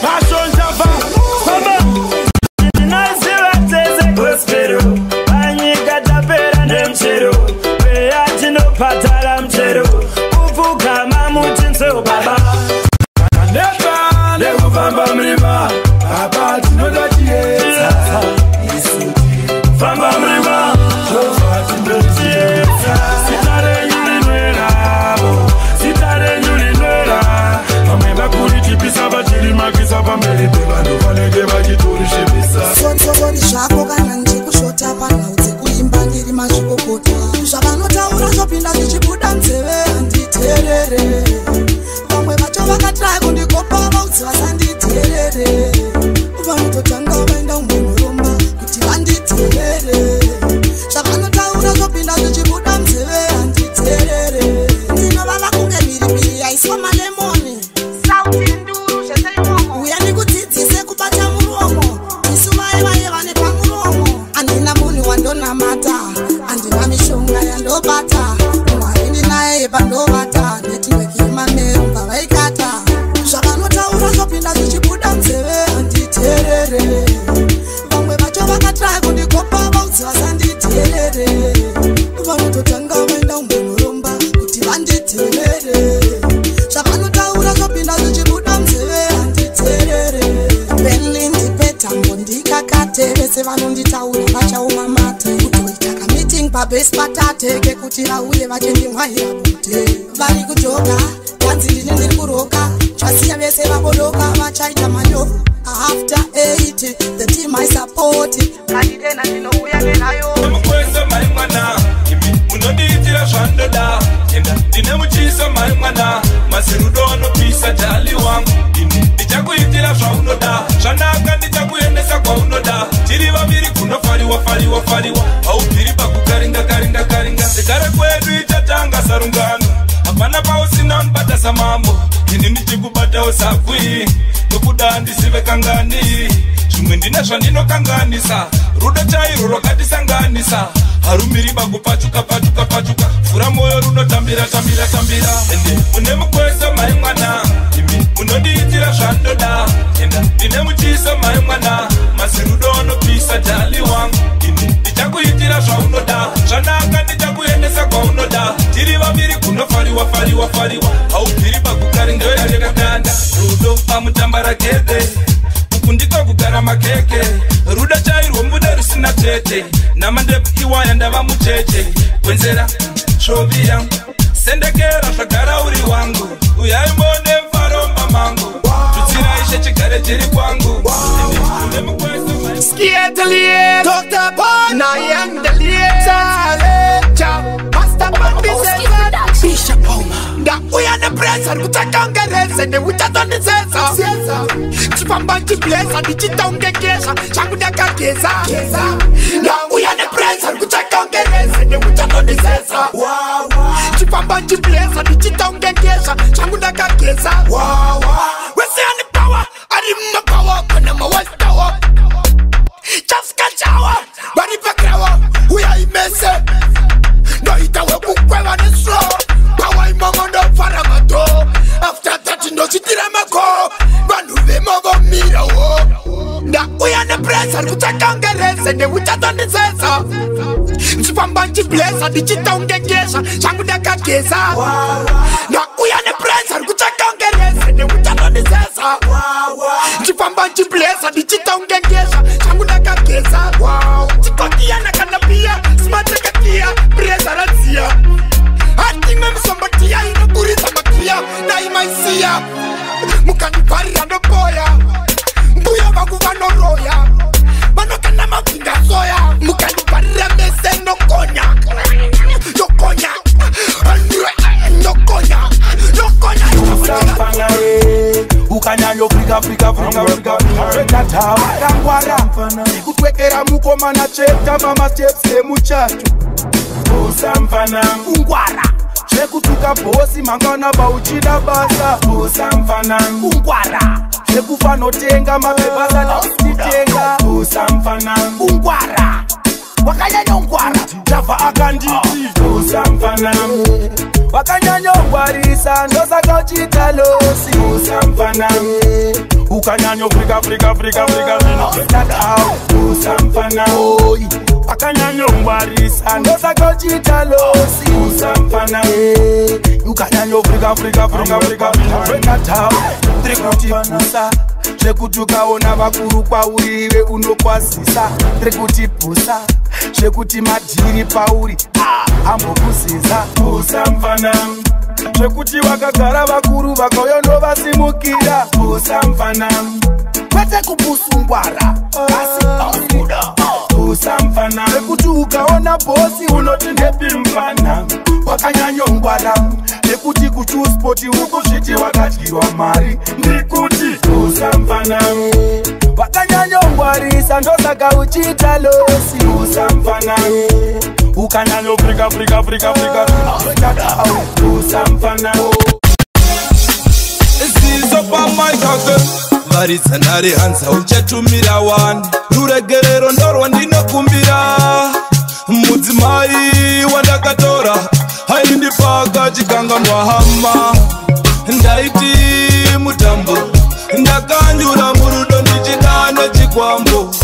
Passion Java, patala mchero uvuka mamuti nso baba neba ne uvamba mlima hapa tunodatieza uvamba mlima tofa tunodatieza sitare nyuli nwela mamemba kuli tipisa bachiri makisa pambele beba ndofanege bachituri shibisa Soni shako kana njikushota pana uze kuimba ngiri mazvikokota zvavanotaura zvopinda zvichibuda nzeve handiterere vamwe vacho vakatrai kundikopa vaudzi vasanditerere vanototanga vaenda umwenoromba kuti vanditerere zvavanotaura zvopinda zvichibuda nzeve handiterere ndinovava kunge mhiripiri yaiswa malemoni sauti nduru zvese imomo uya ndikudzidzise kubata muromo isu vaye vane pamuromo handina munhu wandonamata handina mishonga yandobata mwarini naye pandovata netiweki yemameru ngavaikata zvavanotaura zvopinda zvichibuda nzeve handiterere vamwe vacho vakatrai kundikopa vaudzi vasanditerere vanototanga vaenda umwenoromba kuti vanditerere zvavanotaura zvopinda zvichibuda nzeve handiterere Berlin ndipetambo ndikakate vese vanonditaura vachauma mate kutoitaka meeting pabase patate kekuti vauye vachendimwaira bute vari kujoga danzi ndine ndiri kuroka zvasiya vese vabodoka vachaita manyo after 8 the team I support kadidena ndinouya nenayo mukwesa mai mwana imi munondiitira zvandoda enda ndine muchiso mai mwana masirudo anopisa jali wangu ini ndichakuitira zvaunoda zvanaka ndichakuendesa kwaunoda tiri vaviri kunofariwa haubviri pakukaringa sigare kwedu ichatanga sarungano hapana pausina unibata samambo ini ndichikubatawo sakwi nokuda ndisive kangani zvimwe ndine zvandinokanganisa rudo chairo rwakatisanganisa harumiri bakupachuka fura moyo runotambira ende une mukwesa mai mwana imi unondiitira zvandoda enda ndine muchiso mai mwana masirudo anopisa jali wangu ini ndichakuitira zvaunoda zvanaka ndichakuendesa kwaunoda tiri vaviri kunofariwa haubviri pakukaringayarekadanda rudo pamutambarakete uku ndiko kugara makeke rudo chairwo mbude rusina tete namandepu iwaya ndava mucheche kwenzera shovia sendekera zvagara uri wangu uyaimone mfaromba mangu tutsiraishe chigare chiri kwangu Dr. Bon, I am the leader. Master Bond, Bishop Homer. That we are the present, we take on the rest, and we just on the sense. Chipamba Chiplesa, the Chitonga Kesa, Chakudaka Kesa. Now we are the present, we take on the rest, and we just on the sense. Chipamba Chiplesa, the Chitonga Kesa, Chakudaka Kesa. We see on the power, I remember power, and I'm a white tower. Just catch our body back now. We are immense. No, it will cook well on the slow. Power in Momondo Faramato. After that, no Chitiramako. Banuve Mogo Miro. Now we are the present. We take on the rest and then we just on the sense. Chipambanchi place and the Chitonga Kesa. Changudaka Kesa. Now we are the present. We take on the rest and then we just on the sense. Chipambanchi place and the Chitonga Kesa. Changudaka Kesa. Wow. Chikotia na kanapia. Smart katia. Presa razia. Acting mem sombatia. Inokuriza makia. Na imaisia. Mukani pari ando boya. Mbuya waguva no roya. Manoka na mavinga soya. Mukani pari remese no konya. No konya. No konya. No konya. Usampanga ukanya yo frika Rangwara Kutwekera mukoma na cheta mama steps muchacho Usamfana Ungwara Chekutuka bosi mangana bauchida basa Usamfana Ungwara Chekufano tenga mabebasa na usitenga Usamfana Ungwara Wakanya nyongwara Java akanditi Usamfana wakanyanyongwarisa ndosaka uchita losi usamfana ukanyanyofrika usamfana wakanyanyongwarisa ndosaka uchita losi usamfana ukanyanyofrika trikuti pusa zvekuti ukaona vakuru kwauriwe unokwazisa trikuti pusa zvekuti madhiri pauri ambokuziza usamfana zvekuti vakagara vakuru vakauya ndovasimukira usamfana kwete kupusungwara asi auda usamfana zvekuti ukaona bosi unoti ndepimfana wakanyanyongwara nekuti kuchuspoti ukuzviti wakadyirwa mari ndikuti usamfana wakanyanyongwarisa ndosaka uchita losi usamfana ukanyanyofrika usamfana zizo pamaikake varitsanare hanza uchatumira wani ruregerero ndorwa ndinokumbira mudzimai wandakatora haindipaka chikanganwa hama ndaiti mutambo ndakanyura murudo ndichida nechikwambo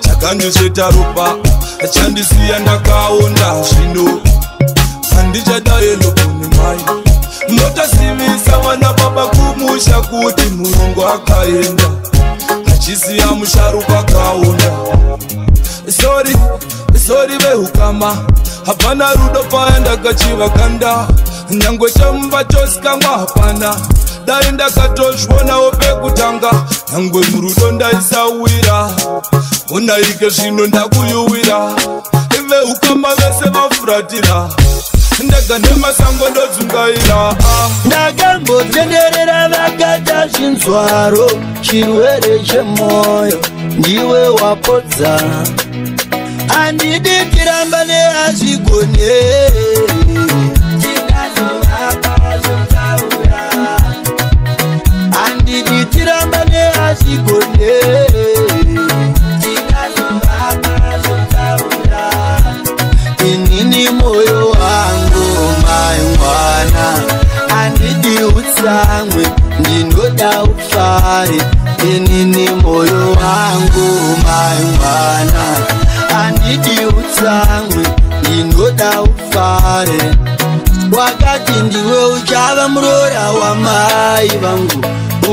chakandisveta ropa chandisiya ndakaonda zvino handichadayelo kune mai ndotasivisa vana baba kumusha kuti murungu akaenda achisiya musharuka akaonda sori vehukama hapana rudo paendakachivakanda nyangwe chamumba chosikamwa hapana dai ndakatozvonawo pekutanga nyangwe murudo ndaisawira unaike zvino ndakuyuwira vehukama vese vafuratira ndaga nemasango ndodzungaira ndakambotenderera vakata zvinzwaro chirwere chemwoyo ndiwe wapodza andidi tiramba neazvigone andidi tiramba neazvigone inini moyo wangu maimwana andidi utsamwe ndinoda ufare inini moyo wangu maimwana andidi utsamwe ndinoda ufare wakati ndiwe uchava murora wamai vangu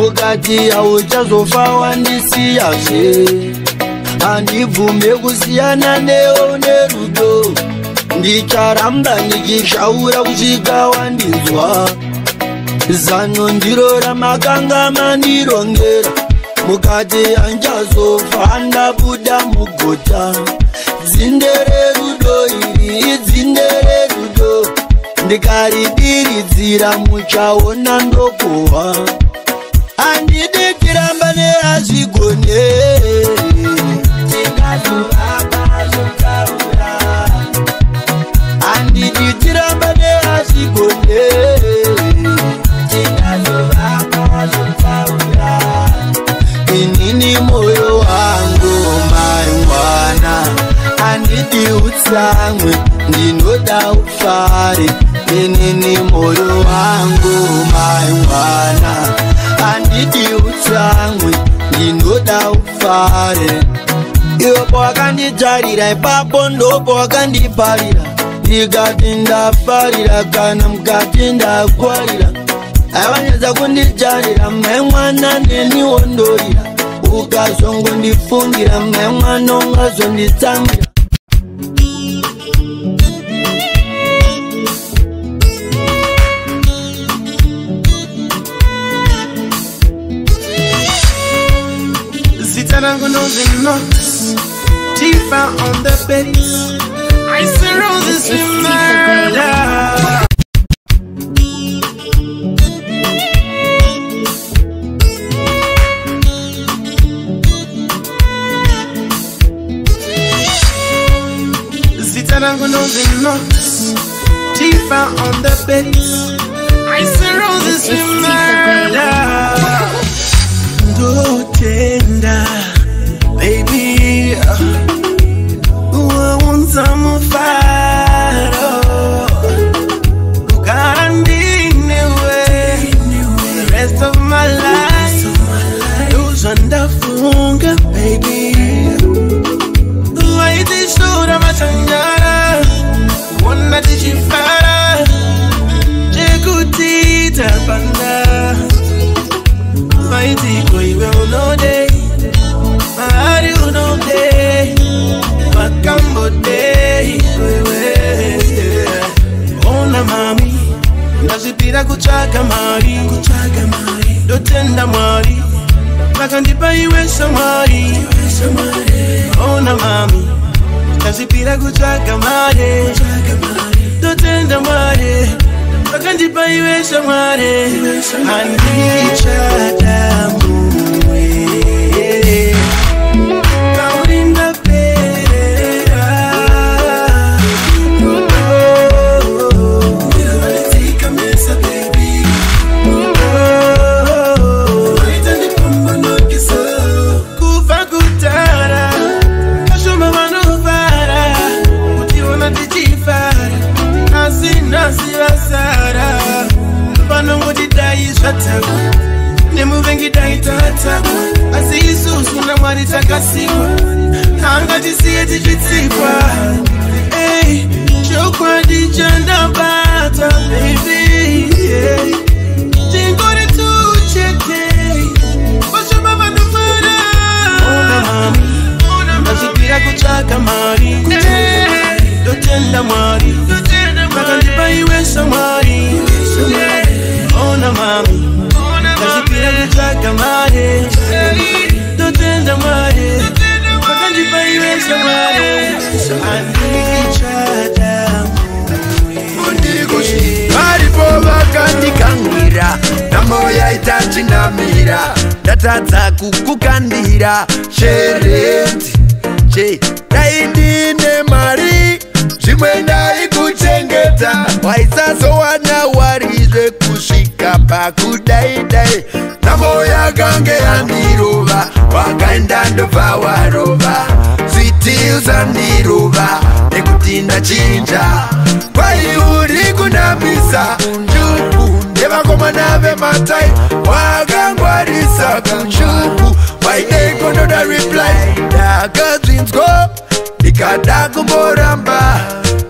ukati hauchazofa wandisiyazve handibvume kusiyana newo nerudo ndicharamba ndichishaura kusvika wandinzwa zano ndiro ramakanga mandirongera mukati hanchazofa ndabuda mugota dzindere rudo iri dzindere rudo ndikaridiridzira muchaona ndokohwa handidi tiramba neazvigone handidi tiramba neazvigone inini moyo wangu maimwana handidi utsamwe ndinoda ufare inini moyo wangu maimwana handidi utsamwe ndinoda ufare iwepo wakanditarira ipapo ndopo wakandiparira ndikati ndafarira kana mukati ndakwarira aivanyedza kunditarira maimwana ndeniwondorira ukazongondifungira maimwana ungazonditsamira I'm gonna lose nuts. Tifa on the bass. I see roses in murder. I'm gonna lose nuts. Tifa on the bass. I see roses in murder. Do tender. Baby, I want some fire. Ugandi kutsvaga mari ndotenda mwari vakandipa iwe shamwari ona mami ndazvipira kutsvaga mari ndotenda mwari vakandipa iwe shamwari handichada mumwe kaurinda perera ndiravanetsika mesa baby aitanipambanokisa kufa kutara vashoma vanovara kutiona tichifara nasi vasara vanongoti dai zvatakwa nemuvengi dai tatakwa asi isusu namwari takasikwa hangatisiye tichitsikwa chokwadi chandabata baby tingori tuchete vashoma vanovara ndazvipira kutsvaga mari ndotenda mwari vakandipa iwe shamwari ona mami ndazvipira kutsvaga mari ndotenda mwari vakandipa iwe shamwari andichada varipo vakandikangira namoya itachinamira ndatadza kukukandira sherendi daindine mari zvimwe ndaikuchengeta waisazowana warizve kusvika pakudaidai namoya kange yandirova wakaenda ndobva warova sviti uzandirova nekuti ndachinja kwai uri kunamisa njubu nevakomana vematai wakangwarisa kunjubu waideikonoda reply ndakadzinzwo ndikada kumboramba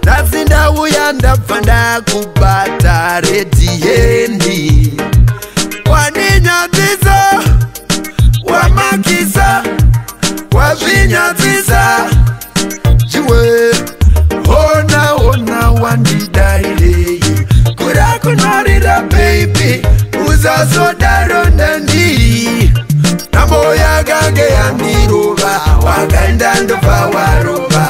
nhasi ndauya ndabva ndakubata redhiyendi waninyadzisa wamakisa wazvinyadzisa chiwe ona wandidairei kura kunarira baby uzazodaro ndandii namoya kange yandirova wakaenda ndobva warova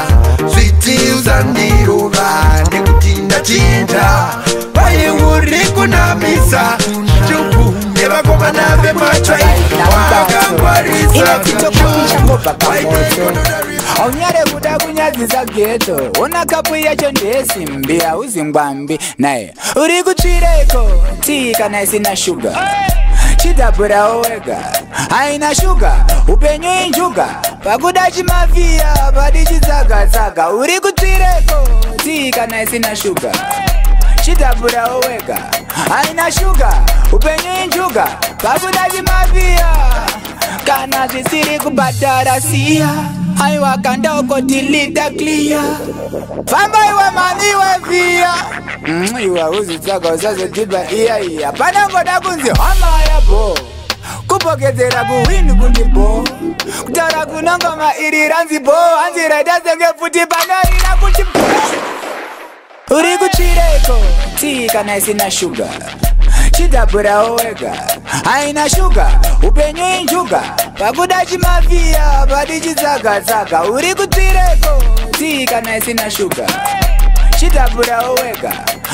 sviti uzandirova nekuti ndachinja vai uri kunamisa chupu nevakomana vematsvai wakangwarisa aunyare kuda kunyadzisa geto ona kapu yacho ndesimbi hauzingwambi naye uri kutsvireko tii kana isina shuga chidhabhurawo wega haina shuga upenyu injuga pakuda chimafia padi chitsagatsага uri kutsvireko tii kana isina shuga chidhabhurawo wega haina shuga upenyu injuga pakuda chimafia kana zvisiri kubhadhara siya aiwa kandaokotilita clear famba iwe mami wevia iwa uzitsvaga usazodhibha iya panangoda kunzi hama yabo kupokedzera kuwini kundibo kutaura kunongoma iri ranzibo hanzi raita senge futi panorira kuchibo uri kutsvireko tii kana isina shuga chidhabhurawo wega haina shuga upenyu injuga pakuda chimafia padi chitsagatsага uri kutsvireko tii kana isina shuga chidhabhurawo wega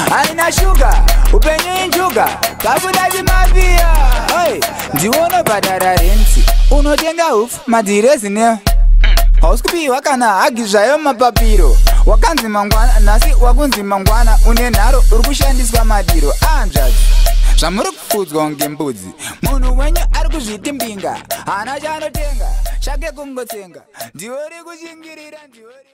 haina shuga upenyu injuga pakuda chimafia ndiwonobhadhara renzi unotenga hufu madhirezi ne hausi kana hagi zvayo mapapiro wakanzi mangwana nhasi wakunzi mangwana une nharo uri kushandiswa madiro anzvadzi zvamuri kufudzwa ngembudzi munhu wenyu ari kuzviti mbinga hana chaanotenga chake kungotsenga ndiwori kushingirira ndiwori